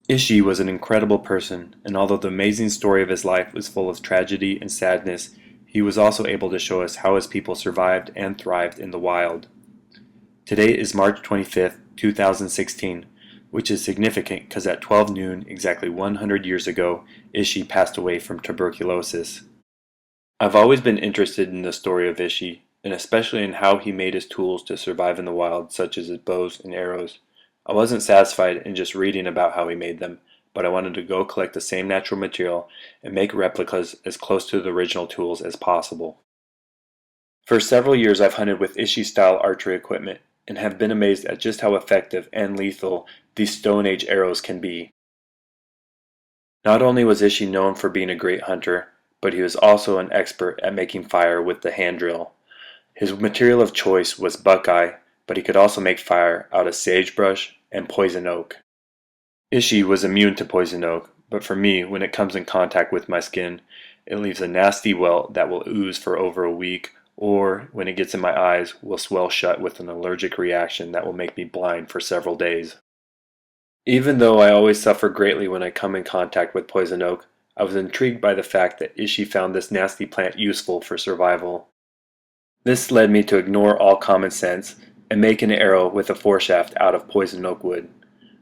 Ishi was an incredible person, and although the amazing story of his life was full of tragedy and sadness, he was also able to show us how his people survived and thrived in the wild. Today is March 25th, 2016, which is significant because at 12 noon, exactly 100 years ago, Ishi passed away from tuberculosis. I've always been interested in the story of Ishi, and especially in how he made his tools to survive in the wild, such as his bows and arrows. I wasn't satisfied in just reading about how he made them, but I wanted to go collect the same natural material and make replicas as close to the original tools as possible. For several years I've hunted with Ishi-style archery equipment, and have been amazed at just how effective and lethal these Stone Age arrows can be. Not only was Ishi known for being a great hunter, but he was also an expert at making fire with the hand drill. His material of choice was buckeye, but he could also make fire out of sagebrush and poison oak. Ishi was immune to poison oak, but for me, when it comes in contact with my skin, it leaves a nasty welt that will ooze for over a week, or when it gets in my eyes, will swell shut with an allergic reaction that will make me blind for several days. Even though I always suffer greatly when I come in contact with poison oak, I was intrigued by the fact that Ishi found this nasty plant useful for survival. This led me to ignore all common sense and make an arrow with a foreshaft out of poison oak wood.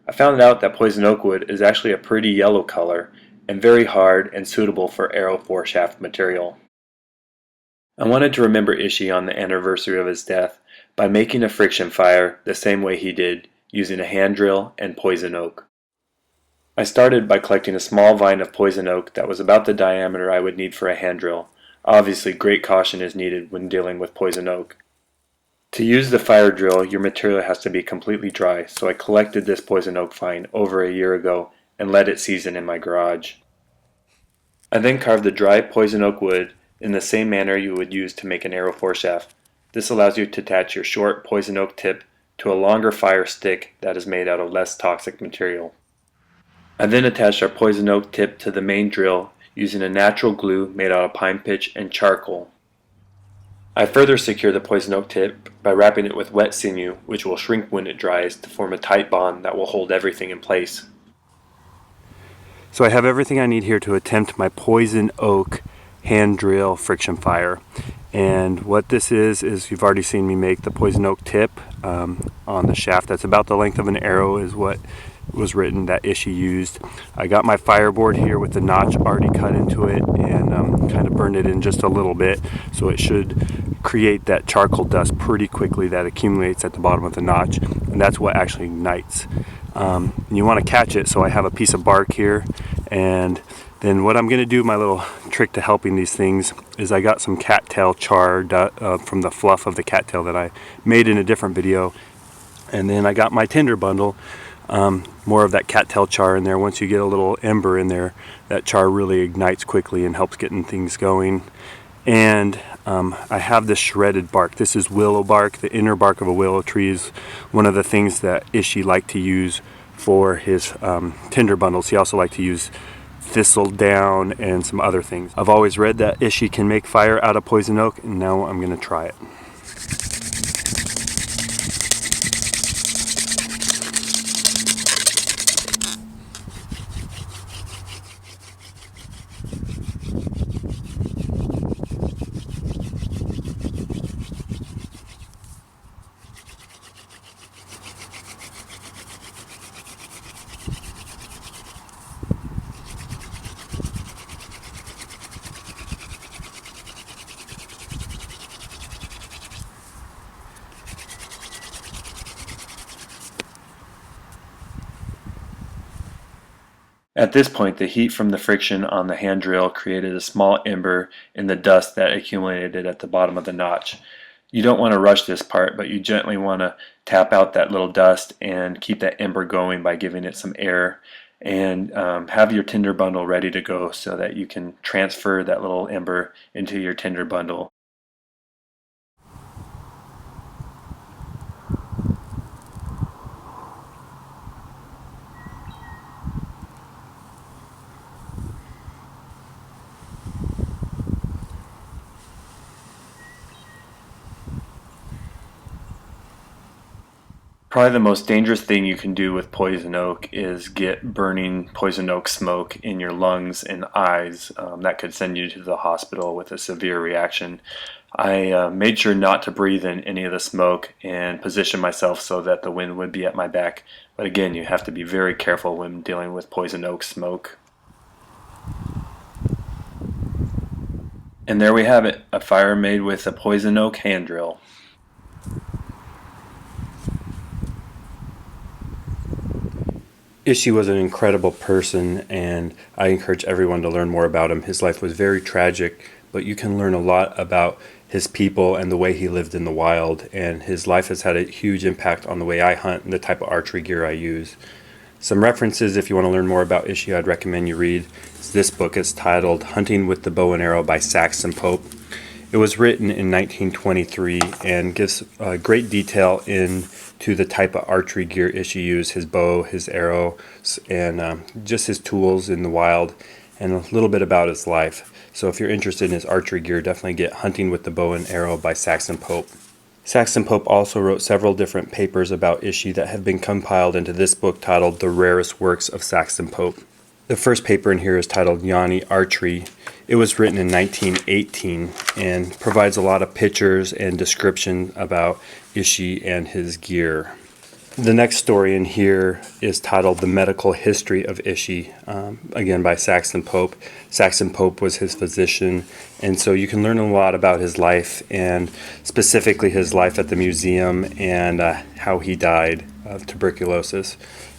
I found out that poison oak wood is actually a pretty yellow color and very hard and suitable for arrow foreshaft material. I wanted to remember Ishi on the anniversary of his death by making a friction fire the same way he did, using a hand drill and poison oak. I started by collecting a small vine of poison oak that was about the diameter I would need for a hand drill. Obviously, great caution is needed when dealing with poison oak. To use the fire drill, your material has to be completely dry, so I collected this poison oak vine over a year ago and let it season in my garage. I then carved the dry poison oak wood in the same manner you would use to make an arrow foreshaft. This allows you to attach your short poison oak tip to a longer fire stick that is made out of less toxic material. I then attached our poison oak tip to the main drill using a natural glue made out of pine pitch and charcoal. I further secure the poison oak tip by wrapping it with wet sinew, which will shrink when it dries to form a tight bond that will hold everything in place. So I have everything I need here to attempt my poison oak hand drill friction fire. And what this is you've already seen me make the poison oak tip on the shaft. That's about the length of an arrow is what was written that Ishi used. I got my fireboard here with the notch already cut into it and kind of burned it in just a little bit, so it should create that charcoal dust pretty quickly that accumulates at the bottom of the notch, and that's what actually ignites. And you want to catch it, so I have a piece of bark here, and then what I'm going to do, my little trick to helping these things, is I got some cattail char from the fluff of the cattail that I made in a different video, and then I got my tinder bundle, more of that cattail char in there. Once you get a little ember in there, that char really ignites quickly and helps getting things going. And I have this shredded bark. This is willow bark. The inner bark of a willow tree is one of the things that Ishi liked to use for his tinder bundles. He also liked to use thistledown and some other things. I've always read that Ishi can make fire out of poison oak, and now I'm going to try it. At this point, the heat from the friction on the hand drill created a small ember in the dust that accumulated at the bottom of the notch. You don't want to rush this part, but you gently want to tap out that little dust and keep that ember going by giving it some air, and have your tinder bundle ready to go so that you can transfer that little ember into your tinder bundle. Probably the most dangerous thing you can do with poison oak is get burning poison oak smoke in your lungs and eyes. That could send you to the hospital with a severe reaction. I made sure not to breathe in any of the smoke and position myself so that the wind would be at my back. But again, you have to be very careful when dealing with poison oak smoke. And there we have it, a fire made with a poison oak hand drill. Ishi was an incredible person, and I encourage everyone to learn more about him. His life was very tragic, but you can learn a lot about his people and the way he lived in the wild, and his life has had a huge impact on the way I hunt and the type of archery gear I use. Some references, if you want to learn more about Ishi, I'd recommend you read. This book is titled Hunting with the Bow and Arrow by Saxon Pope. It was written in 1923 and gives great detail into the type of archery gear Ishi used, his bow, his arrow, and just his tools in the wild, and a little bit about his life. So if you're interested in his archery gear, definitely get Hunting with the Bow and Arrow by Saxon Pope. Saxon Pope also wrote several different papers about Ishi that have been compiled into this book titled The Rarest Works of Saxon Pope. The first paper in here is titled Yanni Archery. It was written in 1918 and provides a lot of pictures and description about Ishi and his gear. The next story in here is titled The Medical History of Ishi, again by Saxon Pope. Saxon Pope was his physician, and so you can learn a lot about his life, and specifically his life at the museum and how he died of tuberculosis.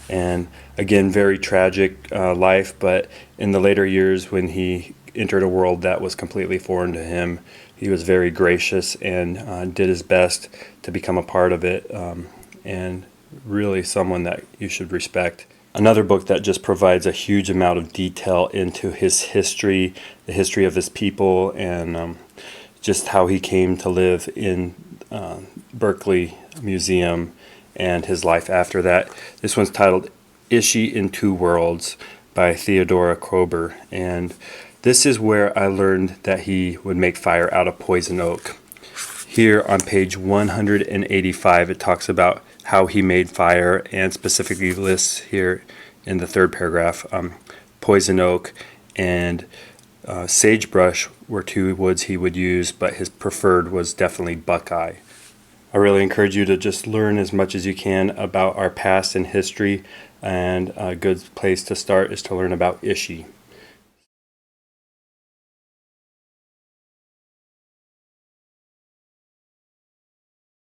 And again, very tragic life, but in the later years when he entered a world that was completely foreign to him, he was very gracious and did his best to become a part of it, and really someone that you should respect. Another book that just provides a huge amount of detail into his history, the history of his people, and just how he came to live in Berkeley Museum and his life after that. This one's titled Ishi in Two Worlds by Theodora Krober, and this is where I learned that he would make fire out of poison oak. Here on page 185 it talks about how he made fire, and specifically lists here in the third paragraph poison oak and sagebrush were two woods he would use, but his preferred was definitely buckeye. I really encourage you to just learn as much as you can about our past and history, and a good place to start is to learn about Ishi.